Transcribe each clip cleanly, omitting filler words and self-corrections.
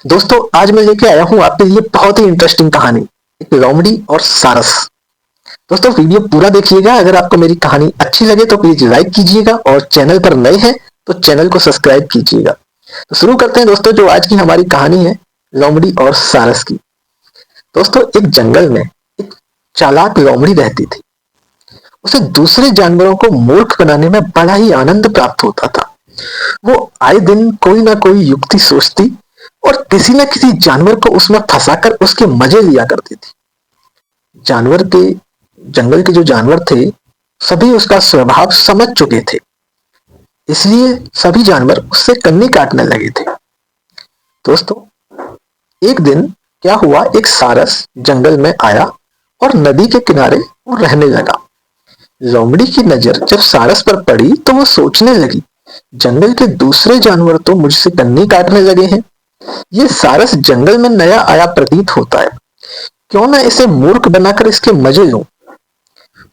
दोस्तों आज मैं लेके आया हूँ आपके लिए बहुत ही इंटरेस्टिंग कहानी, एक लोमड़ी और सारस। दोस्तों वीडियो पूरा देखिएगा। अगर आपको मेरी कहानी अच्छी लगे तो प्लीज लाइक कीजिएगा और चैनल पर नए हैं तो चैनल को सब्सक्राइब कीजिएगा। तो शुरू करते हैं दोस्तों। जो आज की हमारी कहानी है लोमड़ी और सारस की। दोस्तों एक जंगल में एक चालाक लोमड़ी रहती थी। उसे दूसरे जानवरों को मूर्ख बनाने में बड़ा ही आनंद प्राप्त होता था। वो आए दिन कोई ना कोई युक्ति सोचती और किसी न किसी जानवर को उसमें फंसाकर उसके मजे लिया करती थी। जानवर के जंगल के जो जानवर थे सभी उसका स्वभाव समझ चुके थे, इसलिए सभी जानवर उससे कन्नी काटने लगे थे। दोस्तों एक दिन क्या हुआ, एक सारस जंगल में आया और नदी के किनारे वो रहने लगा। लोमड़ी की नजर जब सारस पर पड़ी तो वो सोचने लगी, जंगल के दूसरे जानवर तो मुझसे कन्नी काटने लगे हैं, ये सारस जंगल में नया आया प्रतीत होता है, क्यों ना इसे मूर्ख बनाकर इसके मजे लूं।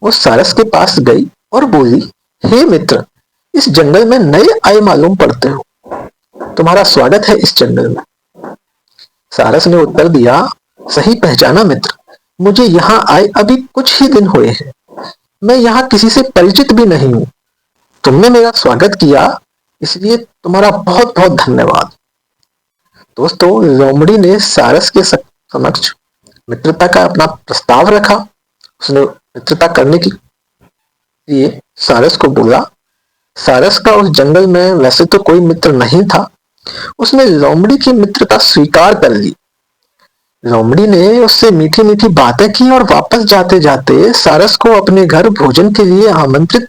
वो सारस के पास गई और बोली, हे मित्र, इस जंगल में नए आए मालूम पड़ते हो, तुम्हारा स्वागत है इस जंगल में। सारस ने उत्तर दिया, सही पहचाना मित्र, मुझे यहाँ आए अभी कुछ ही दिन हुए हैं, मैं यहाँ किसी से परिचित भी नहीं हूँ। तुमने मेरा स्वागत किया इसलिए तुम्हारा बहुत बहुत धन्यवाद। दोस्तों लोमड़ी ने सारस के समक्ष मित्रता का अपना प्रस्ताव रखा। उसने मित्रता करने के लिए सारस को बोला। सारस का उस जंगल में वैसे तो कोई मित्र नहीं था, उसने लोमड़ी की मित्रता स्वीकार कर ली। लोमड़ी ने उससे मीठी मीठी बातें की और वापस जाते जाते सारस को अपने घर भोजन के लिए आमंत्रित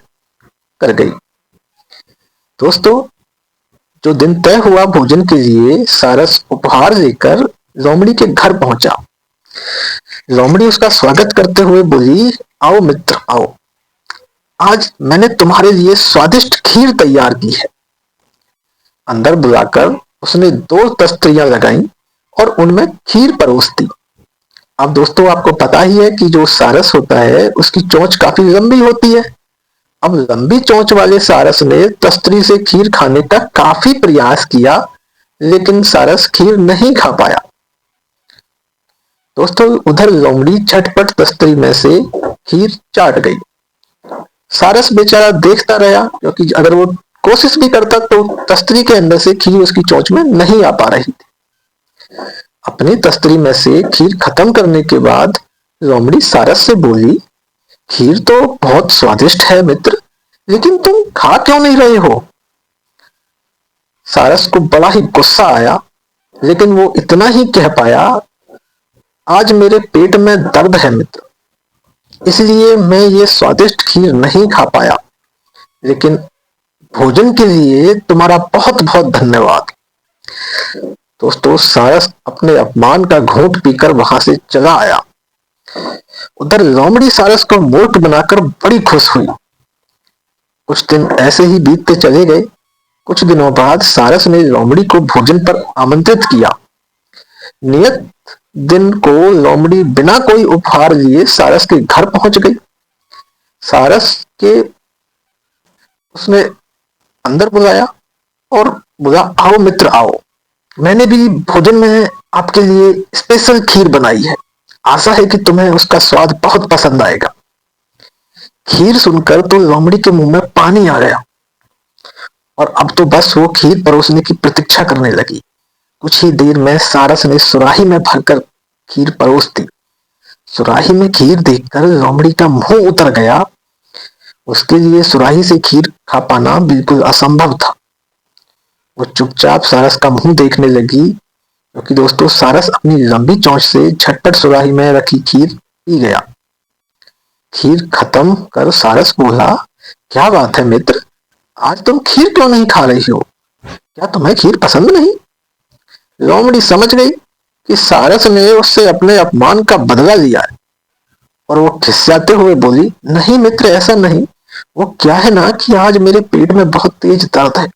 कर गई। दोस्तों जो दिन तय हुआ भोजन के लिए, सारस उपहार लेकर लोमड़ी के घर पहुंचा। लोमड़ी उसका स्वागत करते हुए बोली, आओ मित्र आओ, आज मैंने तुम्हारे लिए स्वादिष्ट खीर तैयार की है। अंदर बुलाकर उसने 2 तस्तरियां लगाई और उनमें खीर परोस दी। अब दोस्तों आपको पता ही है कि जो सारस होता है उसकी चोंच काफी लंबी होती है। अब लंबी चोंच वाले सारस ने तस्तरी से खीर खाने का काफी प्रयास किया, लेकिन सारस खीर नहीं खा पाया। दोस्तों उधर लोमड़ी झटपट तस्तरी में से खीर चाट गई। सारस बेचारा देखता रहा, क्योंकि अगर वो कोशिश भी करता तो तस्तरी के अंदर से खीर उसकी चोंच में नहीं आ पा रही थी। अपनी तस्तरी में से खीर खत्म करने के बाद लोमड़ी सारस से बोली, खीर तो बहुत स्वादिष्ट है मित्र, लेकिन तुम खा क्यों नहीं रहे हो। सारस को बड़ा ही गुस्सा आया, लेकिन वो इतना ही कह पाया, आज मेरे पेट में दर्द है मित्र, इसलिए मैं ये स्वादिष्ट खीर नहीं खा पाया, लेकिन भोजन के लिए तुम्हारा बहुत बहुत धन्यवाद। दोस्तों सारस अपने अपमान का घूंट पीकर वहां से चला आया। उधर लोमड़ी सारस को मूर्ख बनाकर बड़ी खुश हुई। कुछ दिन ऐसे ही बीतते चले गए। कुछ दिनों बाद सारस ने लोमड़ी को भोजन पर आमंत्रित किया। नियत दिन को लोमड़ी बिना कोई उपहार लिए सारस के घर पहुंच गई। सारस के उसने अंदर बुलाया और बोला, आओ मित्र आओ, मैंने भी भोजन में आपके लिए स्पेशल खीर बनाई है, आशा है कि तुम्हें उसका स्वाद बहुत पसंद आएगा। खीर सुनकर तो लोमड़ी के मुंह में पानी आ गया और अब तो बस वो खीर परोसने की प्रतीक्षा करने लगी। कुछ ही देर में सारस ने सुराही में भरकर खीर परोस दी। सुराही में खीर देखकर लोमड़ी का मुंह उतर गया। उसके लिए सुराही से खीर खा पाना बिल्कुल असंभव था। वो चुपचाप सारस का मुंह देखने लगी, क्योंकि दोस्तों सारस अपनी लंबी चोंच से झटपट सुराही में रखी खीर पी गया। खीर खत्म कर सारस बोला, क्या बात है मित्र, आज तुम खीर क्यों नहीं खा रही हो, क्या तुम्हें खीर पसंद नहीं। लोमड़ी समझ गई कि सारस ने उससे अपने अपमान का बदला लिया है और वो खिसियाते हुए बोली, नहीं मित्र ऐसा नहीं, वो क्या है ना कि आज मेरे पेट में बहुत तेज दर्द है।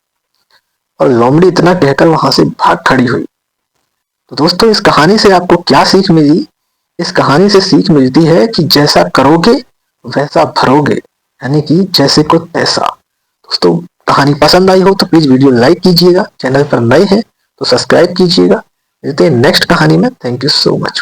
और लोमड़ी इतना कहकर वहां से भाग खड़ी हुई। तो दोस्तों इस कहानी से आपको क्या सीख मिली। इस कहानी से सीख मिलती है कि जैसा करोगे वैसा भरोगे, यानी कि जैसे को तैसा। दोस्तों कहानी पसंद आई हो तो प्लीज वीडियो लाइक कीजिएगा, चैनल पर नए हैं तो सब्सक्राइब कीजिएगा। मिलते हैं नेक्स्ट कहानी में। Thank you so much.